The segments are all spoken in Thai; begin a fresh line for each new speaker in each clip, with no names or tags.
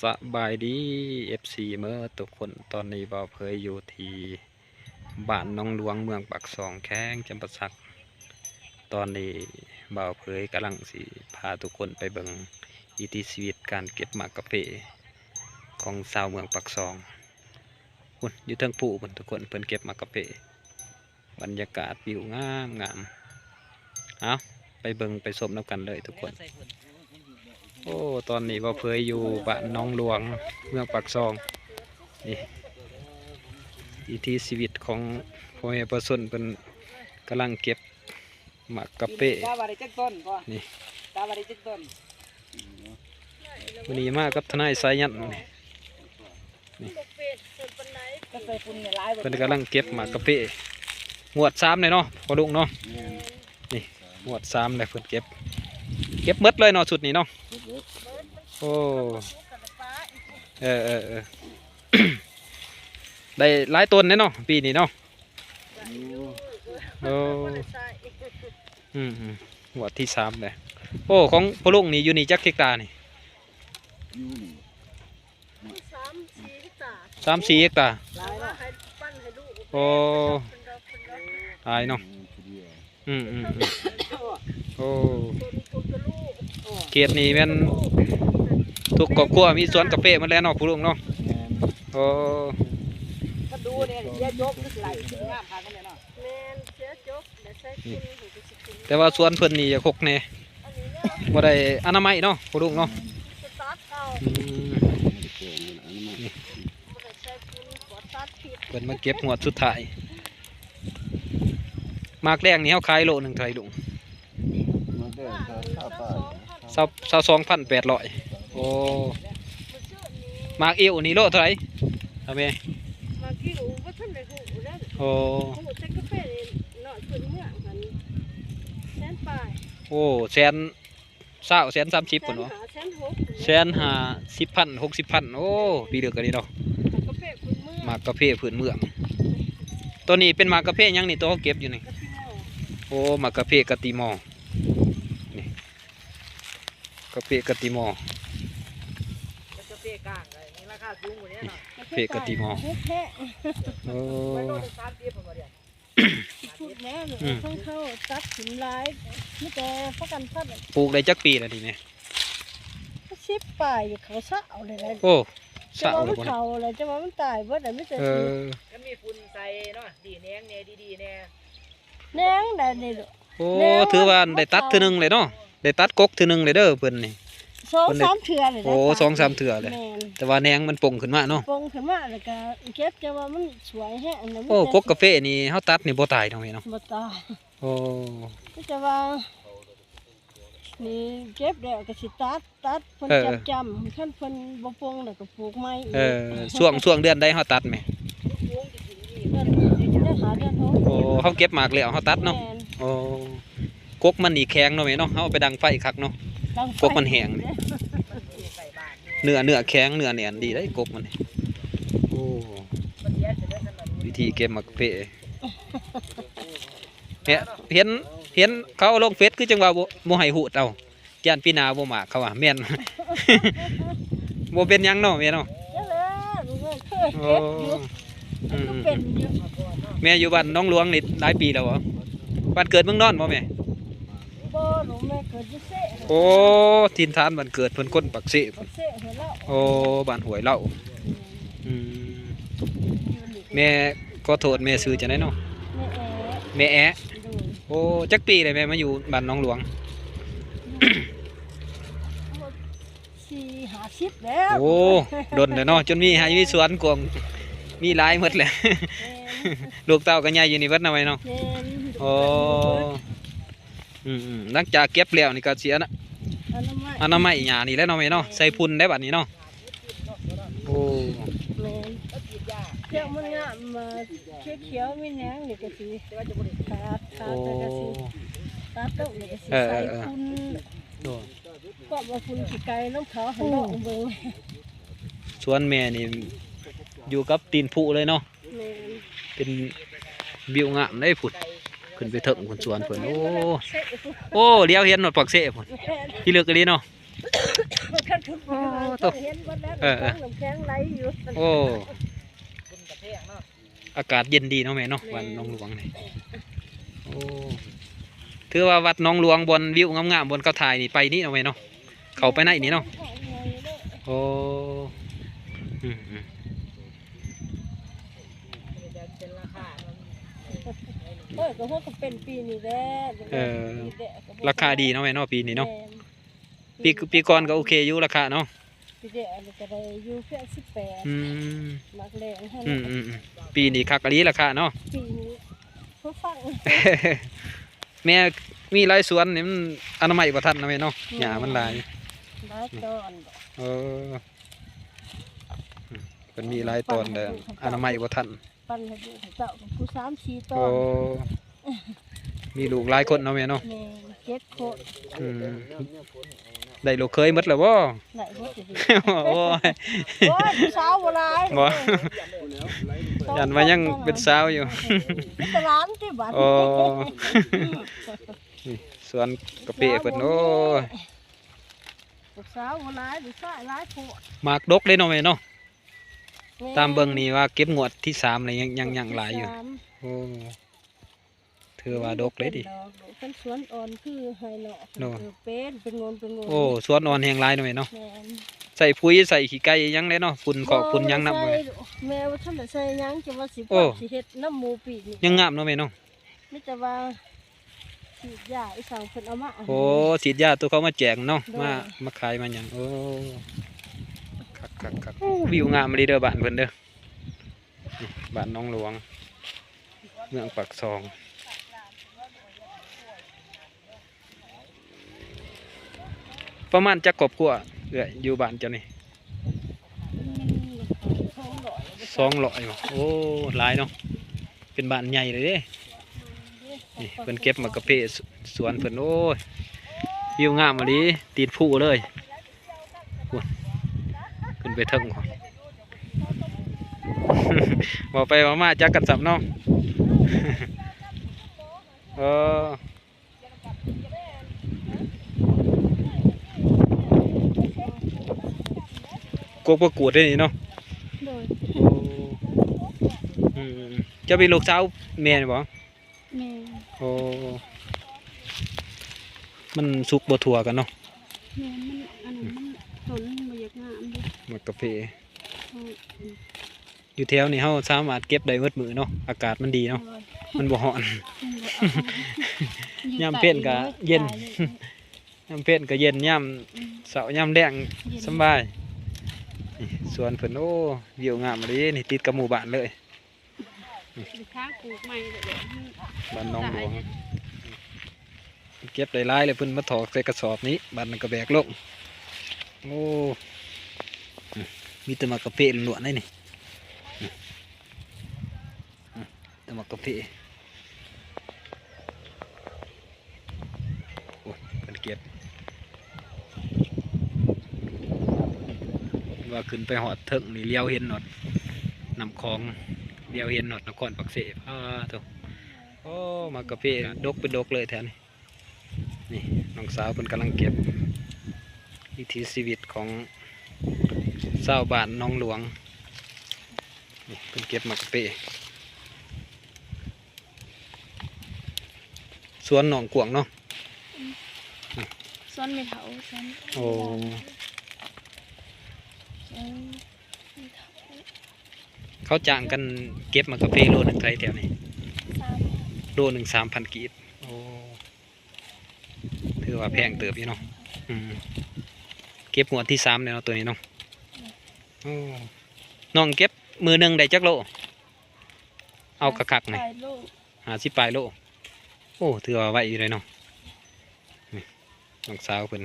สบายดี FC เมื่อทุกคนตอนนี้บ่าวเผยอยู่ที่บ้านน้องหลวงเมืองปากซองแข้งจำปาสักตอนนี้บ่าวเผยกำลังสิพาทุกคนไปเบิ่งวิถีชีวิตการเก็บหมากกาแฟของชาวเมืองปากซองพุ่นอยู่เทิงผู้พุ่นทุกคนเพิ่นเก็บหมากกาแฟบรรยากาศวิวงามงามเอาไปเบิ่งไปชมนำกันเลยทุกคนโอ้ตอนนี้บ่าวเผยอยู่บ้านน้องหลวงเมืองปากซองนี่วิถีชีวิตของพ่อแม่ประชาชนเป็นกำลังเก็บหมากกาแฟนี่วันนี้มากับทนายสายันนี่เป็นกำลังเก็บหมากกาแฟหมวด3เลยเนาะพอลุงเนาะนี่หมวด3เลยเพิ่นเก็บหมดเลยเนาะสุดนี้เนาะโอ้ได้หลายต้นเนาะปีนี้เนาะโอ้หมวดที่3เลยโอ้ของพอลุงนี่อยู่นี่จักเฮกตาร์นี่3-4 เฮกตาร์โอ้ตายเนาะโอ้เขตนี้แม่นทุกครอบครัวมีสวนกาแฟมันแล้วเนาะผู้ลุงเนาะโอ้แต่ว่าสวนเพิ่นนี่จะคกแน่บ่ได้อนามัยเนาะผู้ลุงเนาะเพิ่นมาเก็บหัวสุดท้ายมากแรงนี่เฮาขายโลนึงเท่าไหร่ลุง22,800โอ้มากเอวนี่โลเท่าไหร่ทำไมโอ้โอ้120,030พุ่นเนาะ150,000 60,000โอ้ปีเดียวกันนี่เนาะหมากกาแฟพื้นเมืองตัวนี้เป็นหมากกาแฟยังนี่ตัวเขาเก็บอยู่นี่โอ้หมากกาแฟกะติมอนี่กาแฟกะติมอเพกติมอโอ้
เขาตัดสินร้ายนี่แต่พักกันพัด
ปลูกได้จักปีแล้วทีนี้
10 ป่ายเขาเศร้าเลยนะ
โอ้
เศร้าเลยเขาเลยจะว่ามันตายเบิดแต่ไม่เจอ
ก็มีฝุ่นใส่เนาะดีแนงเนี่ยดีๆเนี่ย
แนงได้นี่
โอ้ถือว่าได้ตัดทีนึงเลยเนาะได้ตัดกกทีนึงเลยเด้อเพิ่นนี่
2-3 เถื่อเลย
โอ้2-3 เถื่อเลยแต่ว่าแนงมันป่งขึ้นมาเนาะ
ป่งขึ้นมาแล้วก็เก็บจะว่ามันสวยแฮะ
โอ้กกกาแฟนี่เฮาตัดนี่บ่ตายเนาะเนาะ
บ่ตาย
โอ้
จะว่านี่เก็บแล้วก็สิตัดเพิ่นจำคั่นเพิ่นบ่ป่งแล้วก็ปลูกใหม่
ช่วงเดือนใดเฮาตัดแม่โอ้เฮาเก็บหมากแล้วเฮาตัดเนาะโอ้กกมันนี่แข็งเนาะแม่เนาะเฮาไปดังไฟคักเนาะกกมันแห้งเนื้อแข็งเนื้อแน่นดีได้กกมันโอ้วิธีเก็บหมากกาแฟเนี่ยเห็นเขาลงเฟซคือจังว่าบ่ให้หูดเอาย่านปีหน้าบ่มากเขาว่าแม่นบ่เป็นหยังเนาะแม่เนาะโอ้แม่อยู่บ้านน้องหลวงนี่หลายปีแล้วเหรอบ้านเกิดเมืองนอนบ่แม่โอ้ถิ่นฐานบ้านเกิดเพิ่นคนปักเสพุ่นโอ้บ้านห้วยเล่าแม่ขอโทษแม่ซื้อจังได๋เนาะแม่แอะโอ้จักปีเลยแม่มาอยู่บ้านน้องหลวง
4-50แล้ว
โอ้ดนเลยเนาะจนมีสวนกวางมีหลายหมดเลยลูกเต้าก็ใหญ่อยู่นี่เบิดนะไว้เนาะโอ้หลังจากเก็บแล้วนี่ก็เสียนะอนามัยหญ้านี่แล้วเนาะแม่เนาะใส่พุ่นได้บัดนี้เนาะโอ้
เจ้ามันงามมาเขียวๆมีแหนงนี่ก็สิขาดก็สิตัดต้องนี่ก็สิใส่พุ่นก็บ่พุ่นสิไกลน้ำเขาให้น้องเบิ่ง
สวนแม่นี่อยู่กับตีนผุเลยเนาะเป็นวิวงามได้ผุดขึ้นไปเถิงคนสวนเพิ่นโอ้เลี้ยวเห็นหนวดปักเสะพุ่นที่เลือกกันดีเนาะ
กันทุกปีต้องเห็นวันนั้นน้ำแข็งไหลอยู่
โอ้
คุณกระแทกเนาะ
อากาศเย็นดีเนาะแม่เนาะวันหนองหลวงนี่โอ้ถือว่าวัดหนองหลวงบนวิวงามๆบนเขาถ่ายนี่ไปนี่เนาะแม่เนาะเขาไปไหนนี่เนาะโอ้อืม
จะเป็นราคามัน
ก็พวกก็เป็นปีนี้แหละ
ราคาดีเนาะแม่เนาะปีนี้เนาะปีก่อนก็โอเคอยู่ราคาเนาะ
ปีเดียวก็ได้อยู่แค่18
อืม
มักแรงให้
ปีนี้คักอะลีราคาเนาะ
ปีนี้เขาฟัง
แม่มีหลายสวนนี่มันอนามัยบ่ทันนะแม่เนาะหญ้ามันหลาย
ได้ตอน
เออเพิ่นมีหลายตอนเด้ออนามัยบ่ทัน
ปั้นให้ดูเจ้ากับผู้3-4ตอ
โอ้
น
มีลูกหลายคนเนาะแม่เนาะ
แม่7 คน
อืมได้ลูกเคยหมดแล้วบ่
ไหนบ่สิ
โอ้ย
โอ้ยผู้สาวบ่หลาย
บ่ยันว่ายังเป็นสาวอยู่
เป็นตลาดที่บ้าน
โอ้นี่สวนกะปิเพิ่นโอ้ย
ผู้สาวบ่หลายผู้ชายหลายผู้
หมากดกเลยเนาะแม่เนาะตามเบิ่งนี่ว่าเก็บงวดที่3เลยยังหลายอยู่โอ้ถือว่าดกเลยดิ
เป็นสวนอ่อนคือไฮเนาะ
โน่
เป็นงน
โอ้สวนอ่อนแห่งหลายเนาะแม่เนาะ
แม่น
ใส่ปุ๋ยใส่ขี้ไก่ยังเลยเนาะฝุ่นเกาะฝุ่นยังนำ
บ่
เลย
ใส่แม่ว่าท่านได้ใส่หยังจะว่าสิ
โอ้
ปรับสิเฮ็ดน้ำหมูปีนี่
ยังงามเนาะแม่เนาะ
มีแต่ว่าฉีดยาอีสังเพิ่นเอามา
โอ้ฉีดยาตัวเขามาแจกเนาะมาขายมาหยังโอ้คักโอ้วิวงามเลยเด้อบ้านเพิ่นเด้อนี่บ้านหนองหลวงเมืองปากซองประมาณจักครอบครัวอยู่บ้านเจ้านี่200บ่โอ้หลายเนาะเป็นบ้านใหญ่เลยเด้นี่เพิ่นเก็บมากะเพาะสวนเพิ่นโอ้ยวิวงามอะลีตีนผู้เลยโอ้ยขึ้นไปเทิงก่อน บอกไปว่ามาจักกันสับเนาะ เออกกประกวดได้นี่เนาะ
โดย
อืมจะเป็นลูกสาวแม่นี่บ่
แม่
โอ้มันสุกบ่ทั่วกันเนาะ
แม่มันอันนั้นมันต้นมันบ่อยากงามเด้
หมกกาแฟอยู่แถวนี้เฮาสามารถเก็บได้หมดมื้อเนาะอากาศมันดีเนาะมันบ่ร้อน ยามเพ็ญก็เย็น ยามเพ็ญก็เย็นยามเช้ายามแลงสำบายนี่สวนเพิ่นโอ้วิวงามเลยนี่ติดกับหมู่บ้านเลย
ค้างปลูกใหม่เด้อ
บ้านหนองหลวงเก็บได้หลายเลยเพิ่นมาถอกใส่กระสอบนี้บ้านนั้นก็แบกลงโอ้มีแต่มากระเพาะล้วนๆเลยนี่แต่มากระเพาะโอ้ยเพิ่นเก็บว่าขึ้นไปหอดเถิงนี่เลี้ยวเห็นหนอดนำคลองเลี้ยวเห็นหนอดนครปักเสพถูกโอ้มากระเพาะดกเป็นดกเลยแถวนี้นี่น้องสาวเพิ่นกำลังเก็บวิถีชีวิตของชาวบ้านหนองหลวงนี่เพิ่นเก็บมากระเพาะสวนหนองกวางเนาะ
ซ้อนไม่เถาซ้อน
โอ้เขาจ้างกันเก็บมากระเพาะโลนึงเท่าไหร่แถวนี้โลนึง3,000 กีบโอ้ถือว่าแพงเติบอยู่เนาะเก็บงวดที่3เนี่ยเนาะตัวนี้เนาะโอ้น้องเก็บมือหนึ่งได้จักโลเอาคักๆหน่อย50 ปลายโลโอ้ถือว่าไวอยู่เลยเนาะนี่น้องสาวเพิ่น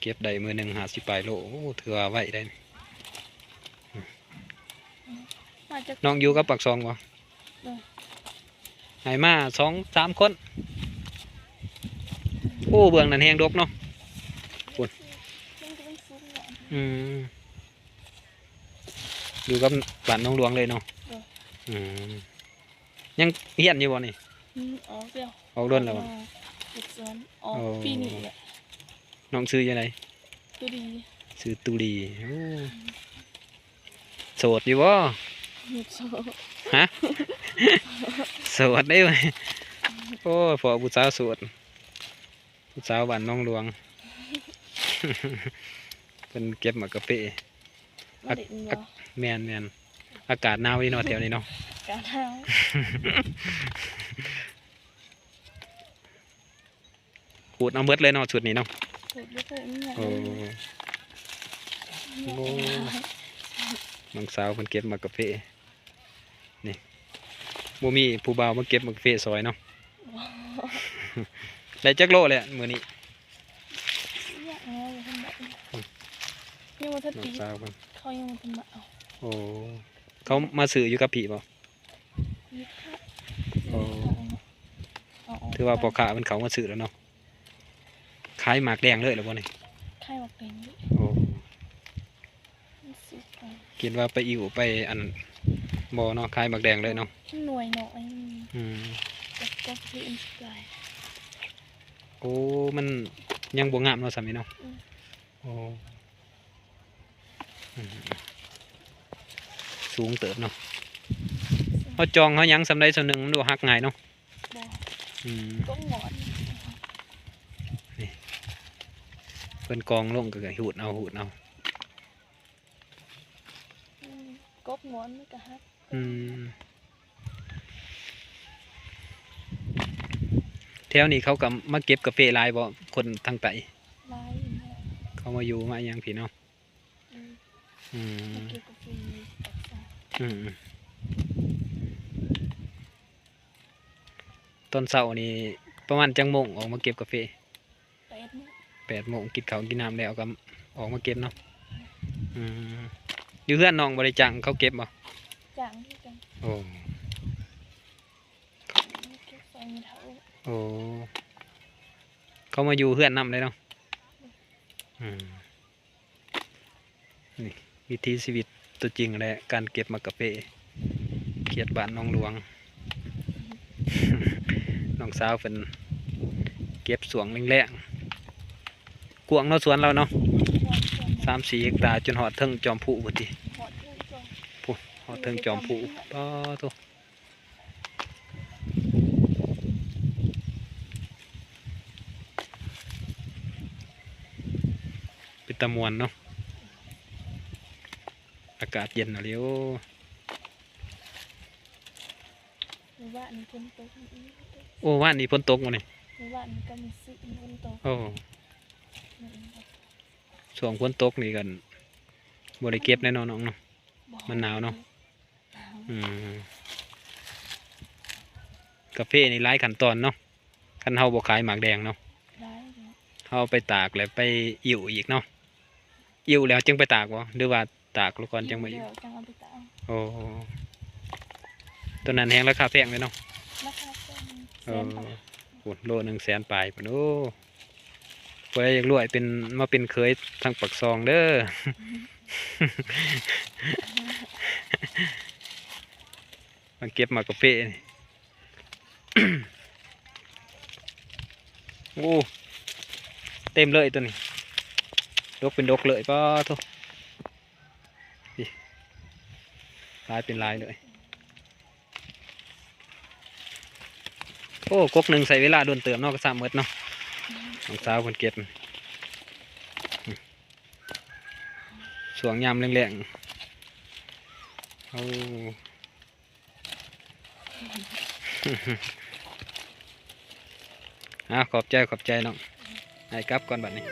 เก็บได้มือหนึ่ง50 ปลายโลโอ้ถือว่าไวได้นี่น้องอยู่กับปักซองบ่หายมา2-3 คนโอ้เบื้องนั้นแหงดกเนาะปุ่นอยู่กับบ้านน้องหลวงเลยเนาะยังเฮียนอยู่บ่นี่
ออกเดียว
ออกรุ่นแล้วบ่
ติดซ้อนออกปีนี้แหละ
น้องซื้อยังไง
ตัวดี
ซื้อตุลีโอ้โสดอยู่บ่
หยุดโซ่
ฮะ โสดได้ไหมโอ้พอผู้สาวโสดผู้สาวบ้านน้องหลวง เป็นเก็บหมากกะเป
มาเด็ดบ่
แมนอากาศหนาวนี่เนาะแถวนี้เนาะ
กาเท้า
ขูดเอาเบิดเลยเนาะชุดนี้เนาะ
สุดบ่เคยมีหยัง
โอ้โอ้น้องสาวเพิ่นเก็บหมากกะเปนี่บ่มีผู้บ่าวมาเก็บหมากกะเปซอยเนาะ ได้จักโลเลยมื้อนี้
เนี่ยเอาอยู่ข้างในยังบ่ทัน
น้อ
ตี
งสาวเพิ่น
เขายังบ่ทันมาเอา
โอ้เขามาซื้ออยู่กับพี่บ่
มีค่ะ
โอ้
เอาออก
ถือว่าพ่อค้าเพิ่นเขามาซื้อแล้วเนาะขายหมากแดงเลยเหรอบ่นี่
ไข่บักแดงนี่
โอ้
มันสุกไป
คิดว่าไปอิ่วไปอันบ่เนาะขายหมากแดงเลยเนาะ
หน่วยน้อย
อืม
ก็คืออินสไตล์
โอ้มันยังบ่งามเนาะสามีเนาะ
อืม
โอ้อืมสูงเติบเนาะเฮาจองเฮาหยังสำใดส่วนหนึ่งมันดูหักง่ายเนาะ
บ่
อืม
ก็หงอน
เพิ่นกองลงก็หูดเอา
กบหงอนมันก็ฮัก
อืมแถวนี้เขาก็มาเก็บกาแฟหลายบ่คนทางใต้
ลายอย่างเงี้ย
เขามาอยู่มาหยังพี่เนาะ
อืม
อืม
เกี่ยวกับฟิล์มปักษา
อืมตอนเช้านี่ประมาณจังโมงออกมาเก็บกาแฟ
8 มื้อ
8 โมงกินข้าวกินน้ำแล้วก็ออกมาเก็บเนาะอืมอยู่เพื่อนน้องบริจังเขาเก็บบ่
จางที่กัน
โอ้
เก็บใส่มีเท้า
โอ้เขามาอยู่เพื่อนนำเลยเนาะอืมนี่วิถีชีวิตตัวจริงแหละการเก็บหมากกาแฟเขียดบ้านน้องหลวง น้องสาวเป็นเก็บสวงแรงๆกวางเนาะสวนเราเนาะ 3-4 เฮกตาร์จนหอดเทิงจอมผู้พุ่นติ
หอดเลยจ้ะ
หอดเทิงจอมผู้ป้าโตเป็นตะมวนเนาะอากาศเย็นอะเลียว
หมู่บ้านนี่ฝนตกอีก
โอ้ว่านนี้ฝนตกมาเนี่ย
หมู่บ้านนี่ก็มีสิฝนตก
โอ้ช่วงฝนตกนี่กันบริเก็บแน่นอนน้องเนาะ มันหนาวเนาะ อืมกาแฟนี่หลายขั้นตอนเนาะคันเฮาบ่ขายหมากแดงเนาะ
ได้เนาะ
เฮาไปตากแล้วไปอิ่วอีกเนาะอิ่วแล้วจึงไปตากบ่หรือว่าตากแล้วก่อนจึงมาอิ่ว
เดี๋ยวจังเอาไปตาก
โอ้ตัวนั้นแฮงราคาแพงเลยเนาะ
ราคาเป็น
เอ
แสน
อบ
าท
โหโล100,000ปลายพุ่นโอ้เพื่ออยากรวยเป็นมาเป็นเคยทางปักซองเด้อ มาเก็บหมากกาแฟนี่ โอ้เต็มเลยตัวนี้ดกเป็นดกเลยป้าทุกลายเป็นลายเลยโอ้กกหนึ่งใส่เวลาโดนเติมเนอกก็สามเมดเนาะน้องสาวคนเก็บสวงยามแรงๆเอา ขอบใจน้องให้กลับก่อนบัดนี้